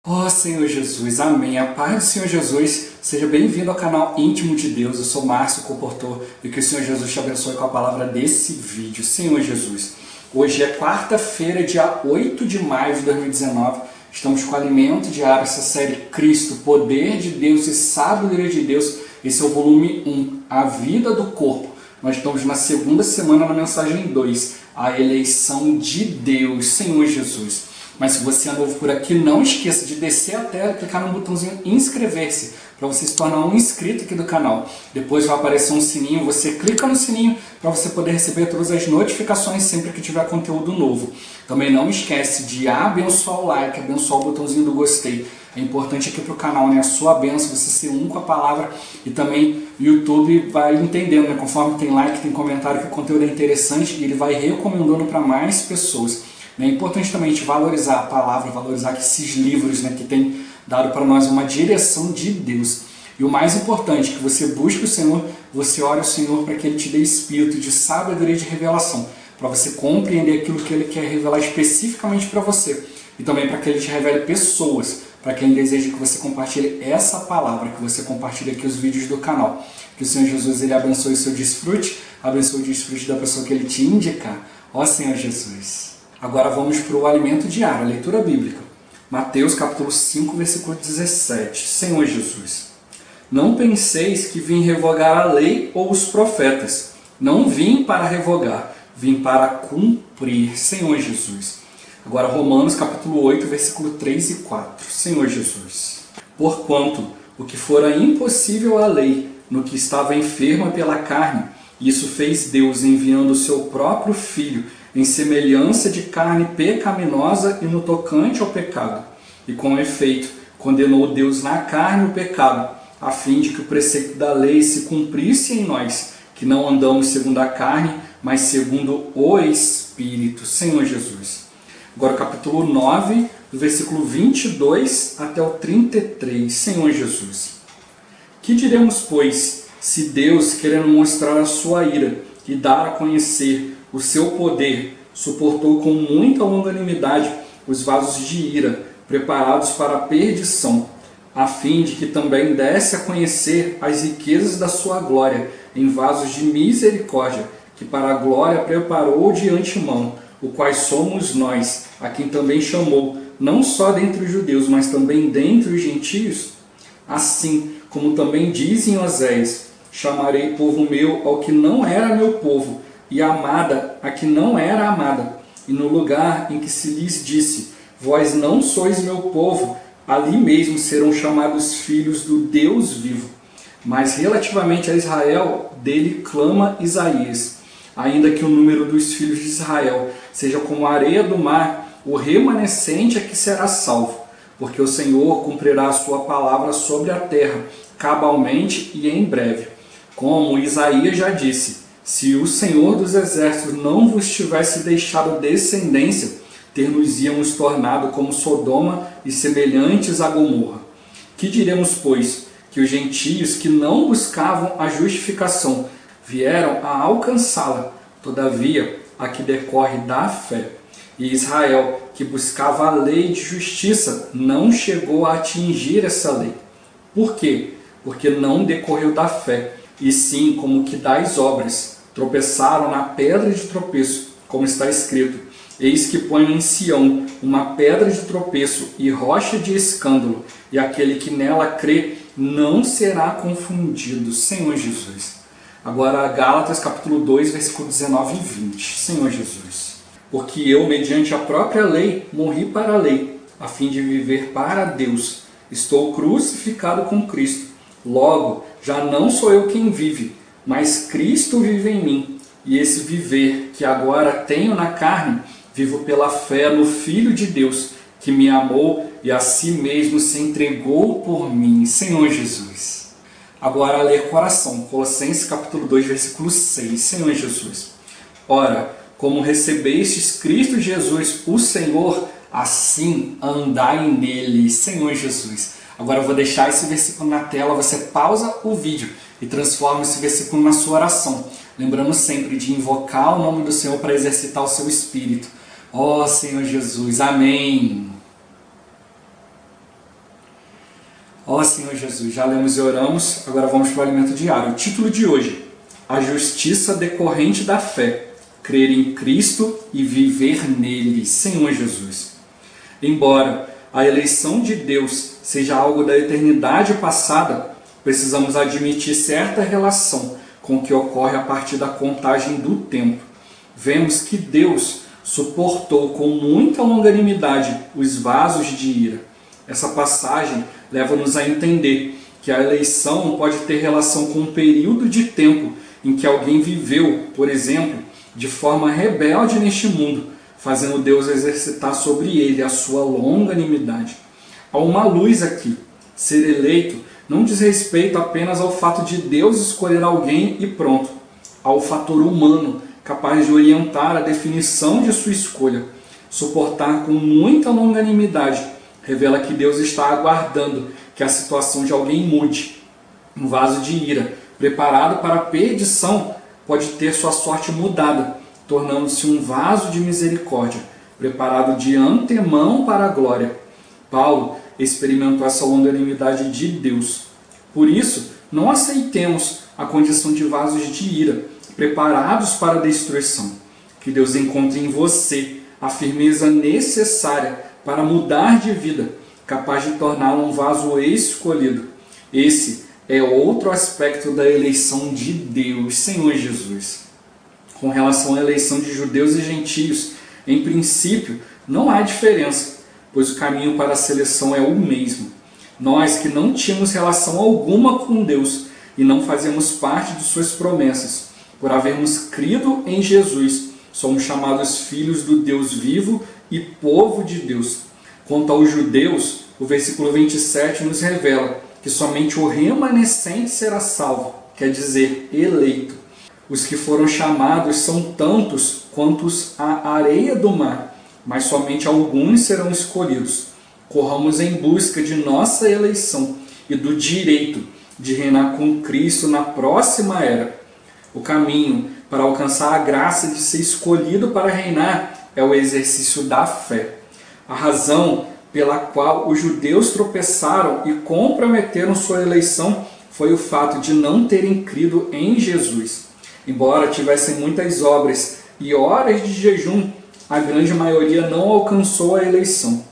Ó Senhor Jesus, amém. A paz do Senhor Jesus, seja bem-vindo ao canal Íntimo de Deus. Eu sou Márcio, comportor, e que o Senhor Jesus te abençoe com a palavra desse vídeo. Senhor Jesus, hoje é quarta-feira, dia 8 de maio de 2019. Estamos com Alimento Diário, essa série Cristo, Poder de Deus e Sabedoria de Deus. Esse é o volume 1, A Vida do Corpo. Nós estamos na segunda semana na mensagem 2, A Eleição de Deus. Senhor Jesus. Mas se você é novo por aqui, não esqueça de descer a tela e clicar no botãozinho inscrever-se, para você se tornar um inscrito aqui do canal. Depois vai aparecer um sininho, você clica no sininho para você poder receber todas as notificações sempre que tiver conteúdo novo. Também não esquece de abençoar o like, abençoar o botãozinho do gostei. É importante aqui para o canal, né? A sua bênção, você ser um com a palavra, e também o YouTube vai entendendo, né? Conforme tem like, tem comentário, que o conteúdo é interessante e ele vai recomendando para mais pessoas. É importante também a gente valorizar a palavra, valorizar esses livros, né, que tem dado para nós uma direção de Deus. E o mais importante, que você busque o Senhor, você ore ao Senhor para que Ele te dê espírito de sabedoria e de revelação, para você compreender aquilo que Ele quer revelar especificamente para você. E também para que Ele te revele pessoas, para quem deseja que você compartilhe essa palavra, que você compartilhe aqui os vídeos do canal. Que o Senhor Jesus Ele abençoe o seu desfrute, abençoe o desfrute da pessoa que Ele te indicar. Ó Senhor Jesus! Agora vamos para o alimento diário, a leitura bíblica. Mateus capítulo 5, versículo 17. Senhor Jesus, não penseis que vim revogar a lei ou os profetas. Não vim para revogar, vim para cumprir. Senhor Jesus. Agora Romanos capítulo 8, versículo 3 e 4. Senhor Jesus. Porquanto o que fora impossível à lei, no que estava enferma pela carne, isso fez Deus enviando o seu próprio Filho, em semelhança de carne pecaminosa e no tocante ao pecado. E com efeito, condenou Deus na carne o pecado, a fim de que o preceito da lei se cumprisse em nós, que não andamos segundo a carne, mas segundo o Espírito. Senhor Jesus. Agora o capítulo 9, do versículo 22 até o 33. Senhor Jesus. Que diremos, pois, se Deus, querendo mostrar a sua ira e dar a conhecer o seu poder, suportou com muita longanimidade os vasos de ira, preparados para a perdição, a fim de que também desse a conhecer as riquezas da sua glória em vasos de misericórdia, que para a glória preparou de antemão, o quais somos nós, a quem também chamou, não só dentre os judeus, mas também dentre os gentios? Assim como também diz em Oséias: chamarei povo meu ao que não era meu povo, e amada a que não era amada. E no lugar em que se lhes disse: vós não sois meu povo, ali mesmo serão chamados filhos do Deus vivo. Mas relativamente a Israel, dele clama Isaías: ainda que o número dos filhos de Israel seja como a areia do mar, o remanescente é que será salvo, porque o Senhor cumprirá a sua palavra sobre a terra, cabalmente e em breve. Como Isaías já disse: se o Senhor dos Exércitos não vos tivesse deixado descendência, ter-nos-íamos tornado como Sodoma e semelhantes a Gomorra. Que diremos, pois? Que os gentios que não buscavam a justificação vieram a alcançá-la, todavia a que decorre da fé. E Israel, que buscava a lei de justiça, não chegou a atingir essa lei. Por quê? Porque não decorreu da fé, e sim como que das obras. Tropeçaram na pedra de tropeço, como está escrito: eis que ponho em Sião uma pedra de tropeço e rocha de escândalo, e aquele que nela crê não será confundido. Senhor Jesus. Agora Gálatas capítulo 2, versículo 19 e 20. Senhor Jesus. Porque eu, mediante a própria lei, morri para a lei, a fim de viver para Deus. Estou crucificado com Cristo. Logo, já não sou eu quem vive, mas Cristo vive em mim, e esse viver que agora tenho na carne, vivo pela fé no Filho de Deus, que me amou e a si mesmo se entregou por mim. Senhor Jesus. Agora ler coração, Colossenses capítulo 2, versículo 6. Senhor Jesus. Ora, como recebestes Cristo Jesus, o Senhor, assim andai nele. Senhor Jesus. Agora eu vou deixar esse versículo na tela, você pausa o vídeo e transforma esse versículo na sua oração. Lembrando sempre de invocar o nome do Senhor para exercitar o seu espírito. Ó Senhor Jesus, amém. Ó Senhor Jesus, já lemos e oramos, agora vamos para o alimento diário. O título de hoje: a justiça decorrente da fé, crer em Cristo e viver nele. Senhor Jesus. Embora a eleição de Deus seja algo da eternidade passada, precisamos admitir certa relação com o que ocorre a partir da contagem do tempo. Vemos que Deus suportou com muita longanimidade os vasos de ira. Essa passagem leva-nos a entender que a eleição pode ter relação com um período de tempo em que alguém viveu, por exemplo, de forma rebelde neste mundo, fazendo Deus exercitar sobre ele a sua longanimidade. Há uma luz aqui. Ser eleito não diz respeito apenas ao fato de Deus escolher alguém e pronto. Há o fator humano, capaz de orientar a definição de sua escolha. Suportar com muita longanimidade revela que Deus está aguardando que a situação de alguém mude. Um vaso de ira, preparado para a perdição, pode ter sua sorte mudada, tornando-se um vaso de misericórdia, preparado de antemão para a glória. Paulo experimentou essa longanimidade de Deus. Por isso, não aceitemos a condição de vasos de ira, preparados para a destruição. Que Deus encontre em você a firmeza necessária para mudar de vida, capaz de torná-lo um vaso escolhido. Esse é outro aspecto da eleição de Deus, Senhor Jesus. Com relação à eleição de judeus e gentios, em princípio, não há diferença, pois o caminho para a seleção é o mesmo. Nós que não tínhamos relação alguma com Deus e não fazemos parte de suas promessas, por havermos crido em Jesus, somos chamados filhos do Deus vivo e povo de Deus. Quanto aos judeus, o versículo 27 nos revela que somente o remanescente será salvo, quer dizer, eleito. Os que foram chamados são tantos quantos a areia do mar, mas somente alguns serão escolhidos. Corramos em busca de nossa eleição e do direito de reinar com Cristo na próxima era. O caminho para alcançar a graça de ser escolhido para reinar é o exercício da fé. A razão pela qual os judeus tropeçaram e comprometeram sua eleição foi o fato de não terem crido em Jesus. Embora tivessem muitas obras e horas de jejum, a grande maioria não alcançou a eleição.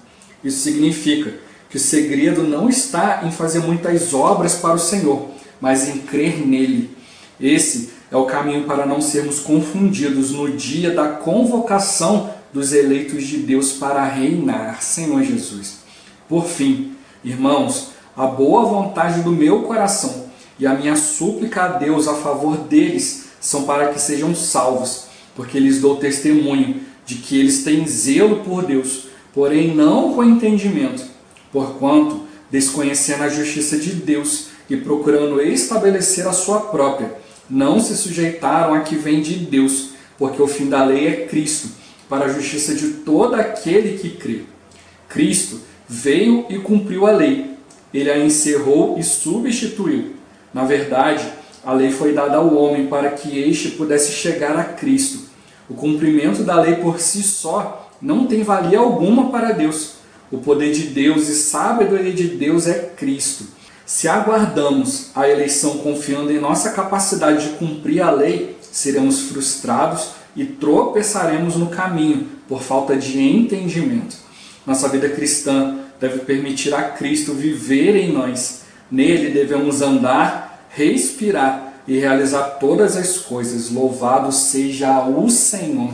Isso significa que o segredo não está em fazer muitas obras para o Senhor, mas em crer nele. Esse é o caminho para não sermos confundidos no dia da convocação dos eleitos de Deus para reinar, Senhor Jesus. Por fim, irmãos, a boa vontade do meu coração e a minha súplica a Deus a favor deles são para que sejam salvos, porque lhes dou testemunho de que eles têm zelo por Deus, porém não com entendimento, porquanto, desconhecendo a justiça de Deus e procurando estabelecer a sua própria, não se sujeitaram a que vem de Deus, porque o fim da lei é Cristo, para a justiça de todo aquele que crê. Cristo veio e cumpriu a lei, ele a encerrou e substituiu. Na verdade, a lei foi dada ao homem para que este pudesse chegar a Cristo. O cumprimento da lei por si só não tem valia alguma para Deus. O poder de Deus e sabedoria de Deus é Cristo. Se aguardamos a eleição confiando em nossa capacidade de cumprir a lei, seremos frustrados e tropeçaremos no caminho por falta de entendimento. Nossa vida cristã deve permitir a Cristo viver em nós. Nele devemos andar, respirar e realizar todas as coisas. Louvado seja o Senhor.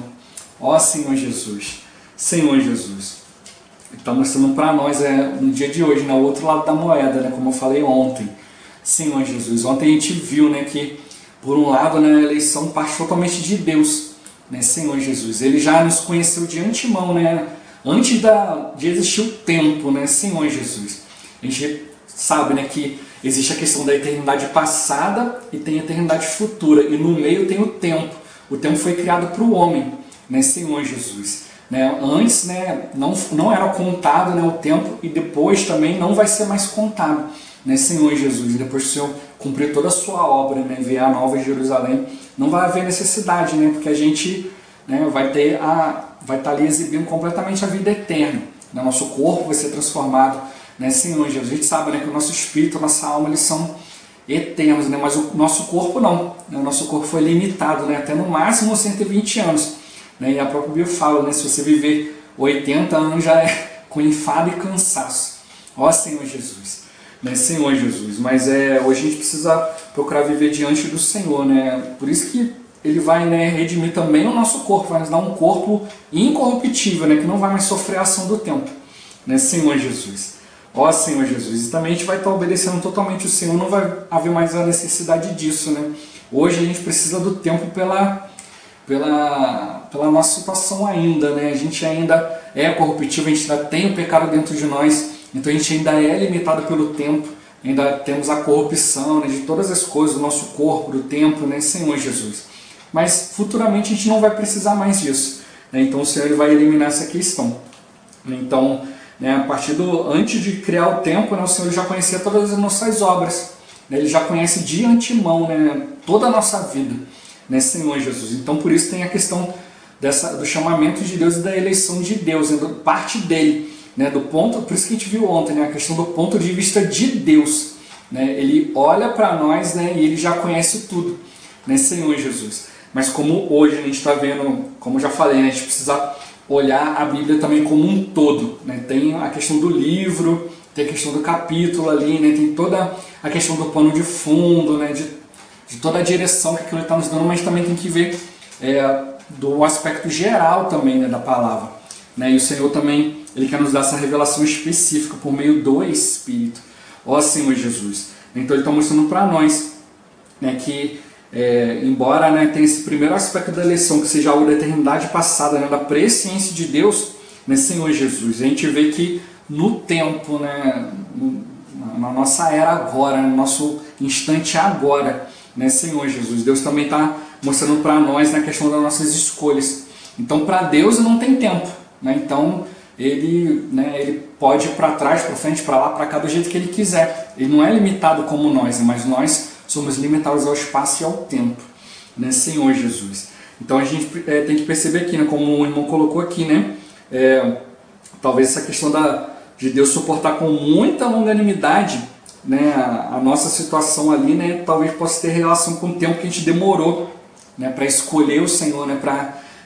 Ó Senhor Jesus. Senhor Jesus. Está mostrando para nós no dia de hoje, no outro lado da moeda, como eu falei ontem. Senhor Jesus. Ontem a gente viu que, por um lado, a eleição parte totalmente de Deus. Senhor Jesus. Ele já nos conheceu de antemão, antes de existir o tempo, Senhor Jesus. A gente sabe que existe a questão da eternidade passada e tem a eternidade futura. E no meio tem o tempo. O tempo foi criado para o homem, Senhor Jesus. Antes não era contado o tempo e depois também não vai ser mais contado, Senhor Jesus. Depois que o Senhor cumprir toda a sua obra, enviar a Nova Jerusalém, não vai haver necessidade, porque a gente vai estar ali exibindo completamente a vida eterna. Nosso corpo vai ser transformado né, Senhor Jesus. A gente sabe, né, que o nosso espírito, a nossa alma, eles são eternos, né, mas o nosso corpo não, né, o nosso corpo foi limitado, né, até no máximo 120 anos, né, e a própria Bíblia fala, né, se você viver 80 anos já é com enfado e cansaço. Ó Senhor Jesus, né, Senhor Jesus, mas hoje a gente precisa procurar viver diante do Senhor, né, por isso que Ele vai, né, redimir também o nosso corpo, vai nos dar um corpo incorruptível, né, que não vai mais sofrer a ação do tempo, né, Senhor Jesus. Ó Senhor Jesus, e também a gente vai estar obedecendo totalmente o Senhor, não vai haver mais a necessidade disso, né. Hoje a gente precisa do tempo pela nossa situação ainda, né, a gente ainda é corruptível, a gente ainda tem o pecado dentro de nós, então a gente ainda é limitado pelo tempo, ainda temos a corrupção, né, de todas as coisas, do nosso corpo, do tempo, né, Senhor Jesus. Mas futuramente a gente não vai precisar mais disso, né, então o Senhor ele vai eliminar essa questão. Então, né, antes de criar o tempo, né, o Senhor já conhecia todas as nossas obras, né, Ele já conhece de antemão, né, toda a nossa vida, né, Senhor Jesus. Então por isso tem a questão do chamamento de Deus e da eleição de Deus, né, parte dele, né, por isso que a gente viu ontem, né, a questão do ponto de vista de Deus, né, Ele olha para nós, né, e Ele já conhece tudo, né, Senhor Jesus. Mas como hoje a gente está vendo, como eu já falei, né, a gente precisa olhar a Bíblia também como um todo, né? Tem a questão do livro, tem a questão do capítulo ali, né? Tem toda a questão do pano de fundo, né? de toda a direção que aquilo está nos dando, mas também tem que ver do aspecto geral também, né, da palavra, né? E o Senhor também Ele quer nos dar essa revelação específica por meio do Espírito. Ó Senhor Jesus. Então Ele está mostrando para nós, né, que embora, né, tenha esse primeiro aspecto da eleição, que seja algo da eternidade passada, né, da presciência de Deus, né, Senhor Jesus, a gente vê que no tempo, né, na nossa era agora, no nosso instante agora, né, Senhor Jesus, Deus também está mostrando para nós na questão das nossas escolhas. Então para Deus não tem tempo, né, então Ele pode ir para trás, para frente, para lá, para cá, do jeito que Ele quiser. Ele não é limitado como nós, mas nós somos limitados ao espaço e ao tempo, né, Senhor Jesus. Então a gente tem que perceber aqui, né, como o irmão colocou aqui, né, talvez essa questão de Deus suportar com muita longanimidade, né, a nossa situação ali, né, talvez possa ter relação com o tempo que a gente demorou, né, para escolher o Senhor, né,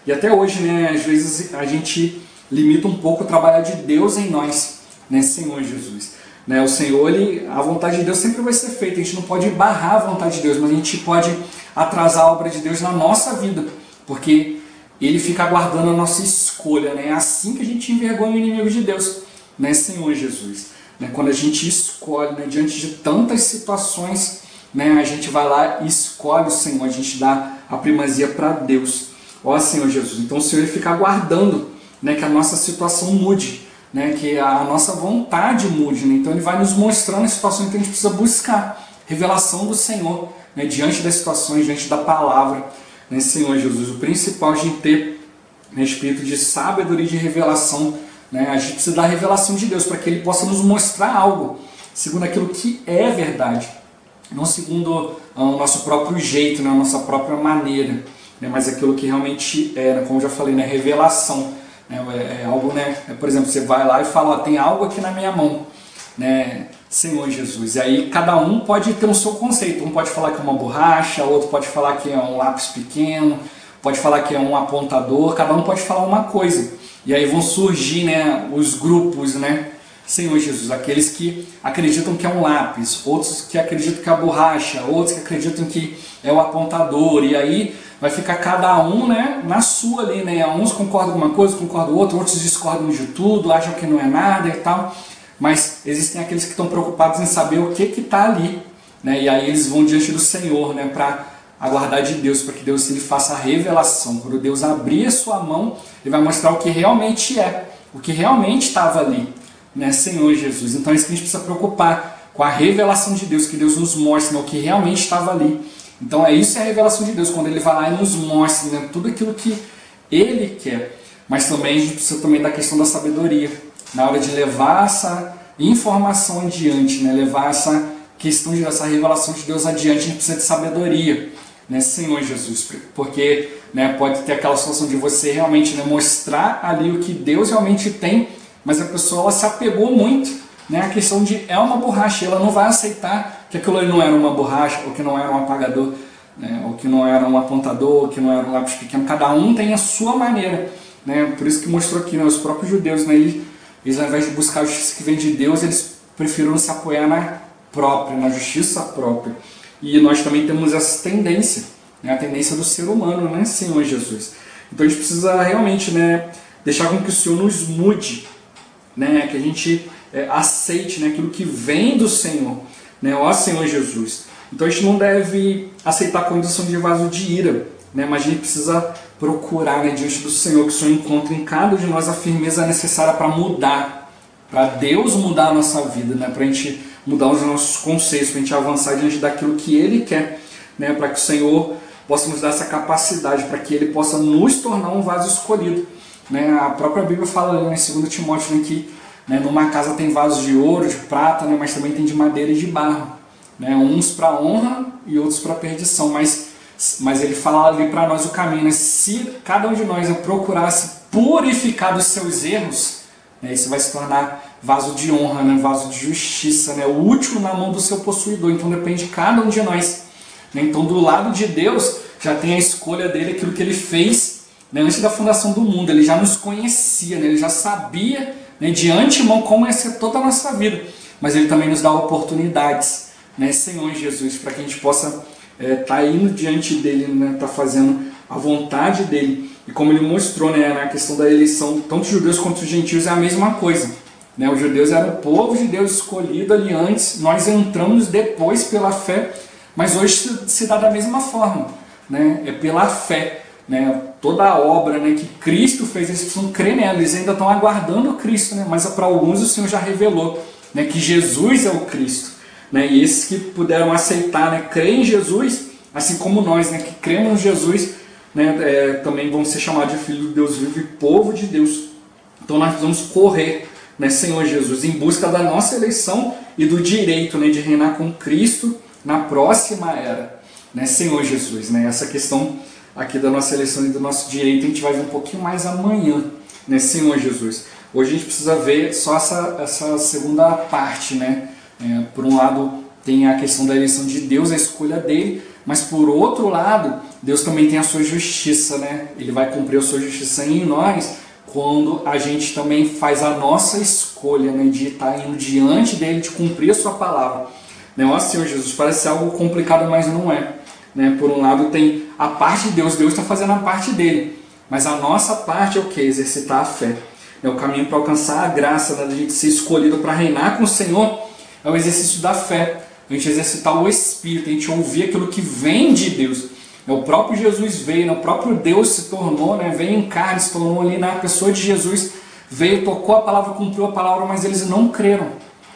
e até hoje, né, às vezes a gente limita um pouco o trabalho de Deus em nós, né, Senhor Jesus. Né, o Senhor, a vontade de Deus sempre vai ser feita, a gente não pode barrar a vontade de Deus, mas a gente pode atrasar a obra de Deus na nossa vida, porque Ele fica aguardando a nossa escolha, né? É assim que a gente envergonha o inimigo de Deus, né, Senhor Jesus. Né, quando a gente escolhe, né, diante de tantas situações, né, a gente vai lá e escolhe o Senhor, a gente dá a primazia para Deus. Ó Senhor Jesus, então o Senhor ele fica aguardando, né, que a nossa situação mude, né, que a nossa vontade mude, né? Então Ele vai nos mostrando as situações que a gente precisa buscar revelação do Senhor, né, diante das situações, diante da palavra, né, Senhor Jesus. O principal é a gente ter, né, espírito de sabedoria e de revelação, né? A gente precisa da revelação de Deus para que Ele possa nos mostrar algo segundo aquilo que é verdade, não segundo o nosso próprio jeito, né, a nossa própria maneira, né, mas aquilo que realmente é, né, como eu já falei, né, revelação. É algo, né? Por exemplo, você vai lá e fala, ó, tem algo aqui na minha mão, né, Senhor Jesus. E aí cada um pode ter o seu conceito. Um pode falar que é uma borracha, outro pode falar que é um lápis pequeno, pode falar que é um apontador. Cada um pode falar uma coisa. E aí vão surgir, né, os grupos, né, Senhor Jesus, aqueles que acreditam que é um lápis, outros que acreditam que é a borracha, outros que acreditam que é o apontador. E aí vai ficar cada um, né, na sua ali, né? Uns concordam com uma coisa, concordam com outra, outros discordam de tudo, acham que não é nada e tal. Mas existem aqueles que estão preocupados em saber o que está ali, né? E aí eles vão diante do Senhor, né, para aguardar de Deus, para que Deus ele faça a revelação. Quando Deus abrir a sua mão, Ele vai mostrar o que realmente é, o que realmente estava ali, né, Senhor Jesus. Então é isso que a gente precisa preocupar, com a revelação de Deus, que Deus nos mostre, né, o que realmente estava ali. Então isso é a revelação de Deus, quando Ele vai lá e nos mostra, né, tudo aquilo que Ele quer. Mas também a gente precisa também da questão da sabedoria, na hora de levar essa informação adiante, né, levar essa questão dessa revelação de Deus adiante, a gente precisa de sabedoria, né, Senhor Jesus, porque, né, pode ter aquela situação de você realmente, né, mostrar ali o que Deus realmente tem, mas a pessoa ela se apegou muito, né, a questão de é uma borracha, ela não vai aceitar que aquilo ali não era uma borracha, ou que não era um apagador, né, ou que não era um apontador, ou que não era um lápis pequeno. Cada um tem a sua maneira, né, por isso que mostrou aqui, né, os próprios judeus, né, eles ao invés de buscar a justiça que vem de Deus, eles preferiram se apoiar na própria, na justiça própria. E nós também temos essa tendência, né, a tendência do ser humano, né, Senhor Jesus. Então a gente precisa realmente, né, deixar com que o Senhor nos mude, né, que a gente aceite, né, aquilo que vem do Senhor, né, ó Senhor Jesus. Então a gente não deve aceitar a condição de vaso de ira, né, mas a gente precisa procurar, né, diante do Senhor, que o Senhor encontre em cada um de nós a firmeza necessária para mudar, para Deus mudar a nossa vida, né, para a gente mudar os nossos conceitos, para a gente avançar diante daquilo que Ele quer, né, para que o Senhor possa nos dar essa capacidade, para que Ele possa nos tornar um vaso escolhido. Né, a própria Bíblia fala ali, né, em 2 Timóteo, né, que, né, numa casa tem vasos de ouro, de prata, né, mas também tem de madeira e de barro, né, uns para honra e outros para perdição, mas ele fala ali para nós o caminho, né, se cada um de nós procurasse purificar dos seus erros, né, isso vai se tornar vaso de honra, né, vaso de justiça, né, útil na mão do seu possuidor. Então depende de cada um de nós, né. Então do lado de Deus já tem a escolha dele, aquilo que ele fez, né, antes da fundação do mundo. Ele já nos conhecia, né, ele já sabia, né, de antemão como ia ser toda a nossa vida, mas ele também nos dá oportunidades, né, Senhor Jesus, para que a gente possa estar indo diante dele, né, tá fazendo a vontade dele. E como ele mostrou, né, na questão da eleição, tanto os judeus quanto os gentios é a mesma coisa, né, os judeus eram o povo de Deus escolhido ali antes, nós entramos depois pela fé, mas hoje se dá da mesma forma, né, é pela fé, né, toda a obra, né, que Cristo fez, eles precisam crer nela, eles ainda estão aguardando Cristo, né, mas para alguns o Senhor já revelou, né, que Jesus é o Cristo, né, e esses que puderam aceitar, né, crer em Jesus, assim como nós, né, que cremos em Jesus, né, também vão ser chamados de filho de Deus vivo e povo de Deus. Então nós precisamos correr, né, Senhor Jesus, em busca da nossa eleição e do direito, né, de reinar com Cristo na próxima era, né, Senhor Jesus, né, essa questão aqui da nossa eleição e do nosso direito a gente vai ver um pouquinho mais amanhã, né, Senhor Jesus. Hoje a gente precisa ver só essa segunda parte, né, por um lado tem a questão da eleição de Deus, a escolha dele, mas por outro lado, Deus também tem a sua justiça, né? Ele vai cumprir a sua justiça em nós quando a gente também faz a nossa escolha, né, de estar indo diante dele, de cumprir a sua palavra. Né? Ó Senhor Jesus, parece algo complicado, mas não é. Né? Por um lado tem a parte de Deus, Deus está fazendo a parte dele, mas a nossa parte é o que? Exercitar a fé. É o caminho para alcançar a graça, né, da gente ser escolhido para reinar com o Senhor, é o exercício da fé. A gente exercitar o Espírito, a gente ouvir aquilo que vem de Deus. O próprio Jesus veio, o próprio Deus se tornou, né, veio em carne, se tornou ali na pessoa de Jesus, veio, tocou a palavra, cumpriu a palavra, mas eles não creram.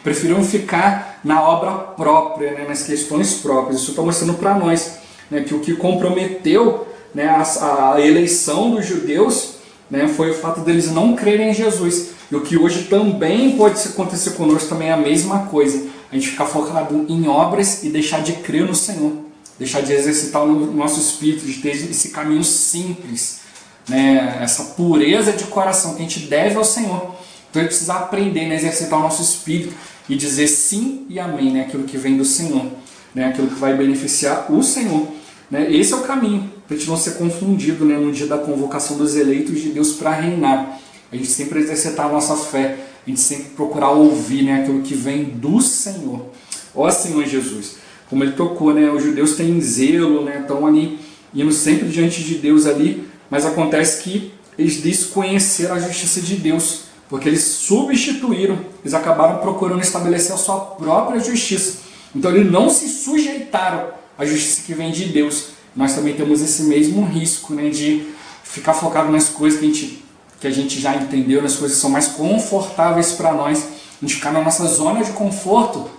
Preferiram ficar na obra própria, né, nas questões próprias. Isso está mostrando para nós, né, que o que comprometeu, né, a eleição dos judeus, né, foi o fato deles não crerem em Jesus. E o que hoje também pode acontecer conosco também é a mesma coisa. A gente ficar focado em obras e deixar de crer no Senhor. Deixar de exercitar o nosso espírito, de ter esse caminho simples, né, essa pureza de coração que a gente deve ao Senhor. Então a gente precisa aprender, né, a exercitar o nosso espírito e dizer sim e amém, né, aquilo que vem do Senhor, né, aquilo que vai beneficiar o Senhor. Né. Esse é o caminho, para a gente não ser confundido, né, no dia da convocação dos eleitos de Deus para reinar. A gente sempre exercitar a nossa fé, a gente sempre procurar ouvir, né, aquilo que vem do Senhor. Ó Senhor Jesus, como ele tocou, né, os judeus têm zelo, né, estão ali indo sempre diante de Deus ali, mas acontece que eles desconheceram a justiça de Deus, porque eles substituíram, eles acabaram procurando estabelecer a sua própria justiça. Então eles não se sujeitaram à justiça que vem de Deus. Nós também temos esse mesmo risco, né, de ficar focado nas coisas que a gente já entendeu, nas coisas que são mais confortáveis para nós, a gente ficar na nossa zona de conforto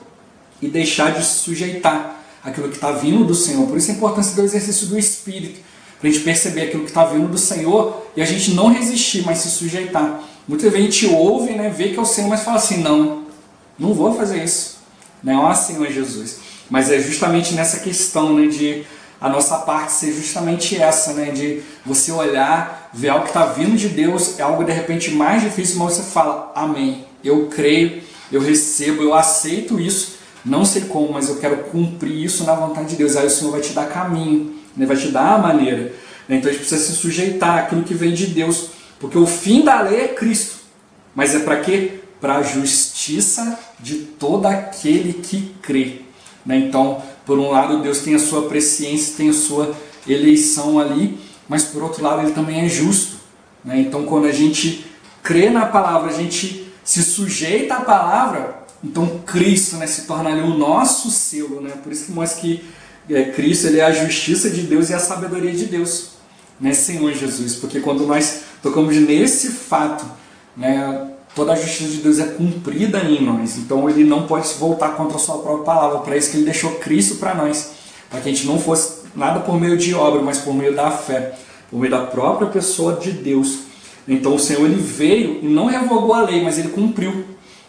e deixar de se sujeitar àquilo que está vindo do Senhor. Por isso a importância do exercício do Espírito, para a gente perceber aquilo que está vindo do Senhor e a gente não resistir, mas se sujeitar. Muitas vezes a gente ouve, né, vê que é o Senhor, mas fala assim, não vou fazer isso. Né? Ó Senhor Jesus. Mas é justamente nessa questão, né, de a nossa parte ser justamente essa, né, de você olhar, ver algo que está vindo de Deus, é algo de repente mais difícil, mas você fala, amém, eu creio, eu recebo, eu aceito isso, não sei como, mas eu quero cumprir isso na vontade de Deus. Aí o Senhor vai te dar caminho, né? Vai te dar a maneira. Então a gente precisa se sujeitar àquilo que vem de Deus, porque o fim da lei é Cristo. Mas é para quê? Para a justiça de todo aquele que crê. Né? Então, por um lado, Deus tem a sua presciência, tem a sua eleição ali, mas por outro lado, Ele também é justo. Né? Então, quando a gente crê na palavra, a gente se sujeita à palavra, então Cristo, né, se torna ali o nosso selo. Né? Por isso que mostra que Cristo, ele é a justiça de Deus e a sabedoria de Deus, né, Senhor Jesus. Porque quando nós tocamos nesse fato, né, toda a justiça de Deus é cumprida em nós. Então Ele não pode se voltar contra a sua própria palavra. Para isso que Ele deixou Cristo para nós, para que a gente não fosse nada por meio de obra, mas por meio da fé, por meio da própria pessoa de Deus. Então o Senhor, Ele veio e não revogou a lei, mas Ele cumpriu,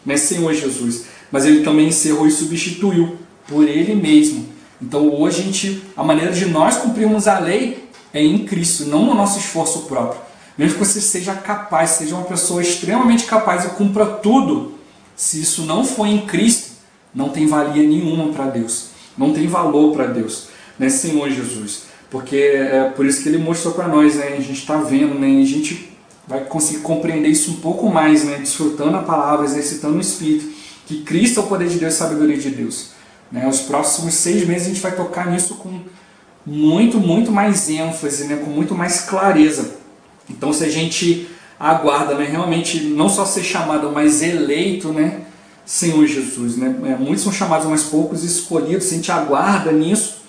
né, Senhor Jesus. Mas Ele também encerrou e substituiu por Ele mesmo. Então hoje a maneira de nós cumprirmos a lei é em Cristo, não no nosso esforço próprio. Mesmo que você seja capaz, seja uma pessoa extremamente capaz e cumpra tudo, se isso não for em Cristo, não tem valia nenhuma para Deus, não tem valor para Deus, né, Senhor Jesus? Porque é por isso que Ele mostrou para nós, né, a gente está vendo, né, e a gente vai conseguir compreender isso um pouco mais, né, desfrutando a palavra, exercitando o Espírito, que Cristo é o poder de Deus e a sabedoria de Deus. Né? Os próximos 6 meses a gente vai tocar nisso com muito mais ênfase, né, com muito mais clareza. Então, se a gente aguarda, né, realmente não só ser chamado, mas eleito, né, Senhor Jesus, né, muitos são chamados, mas poucos escolhidos. Se a gente aguarda nisso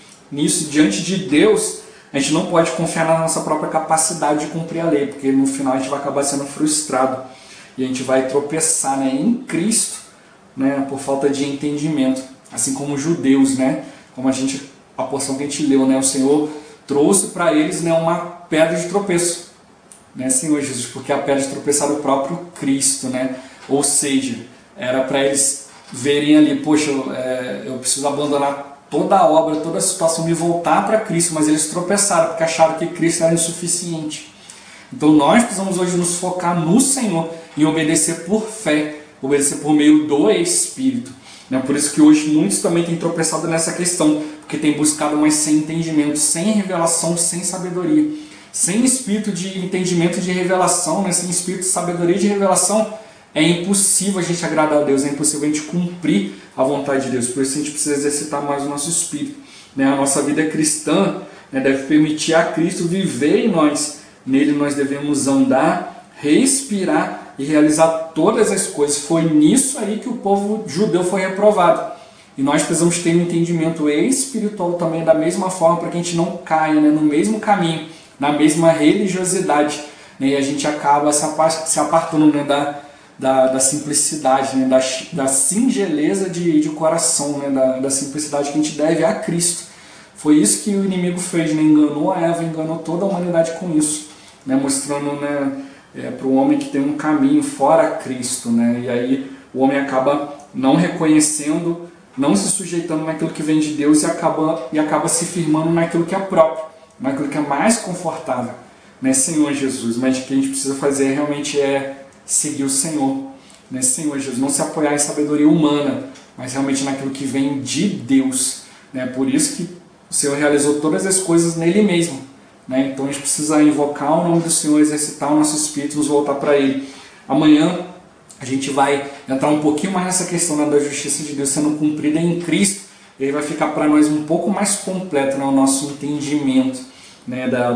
diante de Deus, a gente não pode confiar na nossa própria capacidade de cumprir a lei, porque no final a gente vai acabar sendo frustrado e a gente vai tropeçar, né, em Cristo, né, por falta de entendimento, assim como os judeus, né, como a porção que a gente leu, né, o Senhor trouxe para eles, né, uma pedra de tropeço, né, Senhor Jesus, porque a pedra de tropeçar era o próprio Cristo, né, ou seja, era para eles verem ali, poxa, eu preciso abandonar toda a obra, toda a situação, me voltar para Cristo, mas eles tropeçaram porque acharam que Cristo era insuficiente. Então nós precisamos hoje nos focar no Senhor e obedecer por fé, obedecer por meio do Espírito. Por isso que hoje muitos também têm tropeçado nessa questão, porque têm buscado, mas sem entendimento, sem revelação, sem sabedoria. Sem espírito de entendimento de revelação, sem espírito de sabedoria de revelação, é impossível a gente agradar a Deus, é impossível a gente cumprir a vontade de Deus. Por isso a gente precisa exercitar mais o nosso espírito. A nossa vida cristã deve permitir a Cristo viver em nós. Nele nós devemos andar, respirar e realizar todas as coisas. Foi nisso aí que o povo judeu foi reprovado. E nós precisamos ter um entendimento espiritual também da mesma forma, para que a gente não caia no mesmo caminho, na mesma religiosidade, e a gente acaba se apartando da simplicidade, da singeleza de coração, da simplicidade que a gente deve a Cristo. Foi isso que o inimigo fez, enganou a Eva, enganou toda a humanidade com isso, mostrando para o homem que tem um caminho fora Cristo, e aí o homem acaba não reconhecendo, não se sujeitando naquilo que vem de Deus e acaba se firmando naquilo que é próprio, naquilo que é mais confortável, Senhor Jesus. Mas o que a gente precisa fazer realmente é seguir o Senhor, Senhor Jesus, não se apoiar em sabedoria humana, mas realmente naquilo que vem de Deus, Por isso que o Senhor realizou todas as coisas nele mesmo, Então a gente precisa invocar o nome do Senhor, exercitar o nosso espírito, nos voltar para Ele. Amanhã a gente vai entrar um pouquinho mais nessa questão da justiça de Deus sendo cumprida em Cristo, e aí vai ficar para nós um pouco mais completo o nosso entendimento,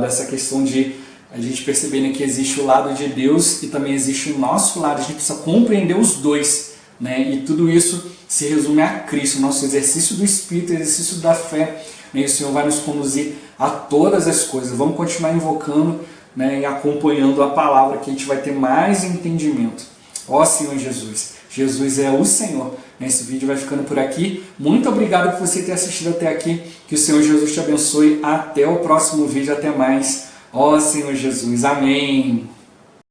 dessa questão de a gente perceber que existe o lado de Deus e também existe o nosso lado. A gente precisa compreender os dois, e tudo isso se resume a Cristo, nosso exercício do Espírito, exercício da fé, e o Senhor vai nos conduzir a todas as coisas. Vamos continuar invocando, e acompanhando a palavra, que a gente vai ter mais entendimento. Ó Senhor Jesus, Jesus é o Senhor. Esse vídeo vai ficando por aqui. Muito obrigado por você ter assistido até aqui. Que o Senhor Jesus te abençoe. Até o próximo vídeo. Até mais. Ó Senhor Jesus. Amém.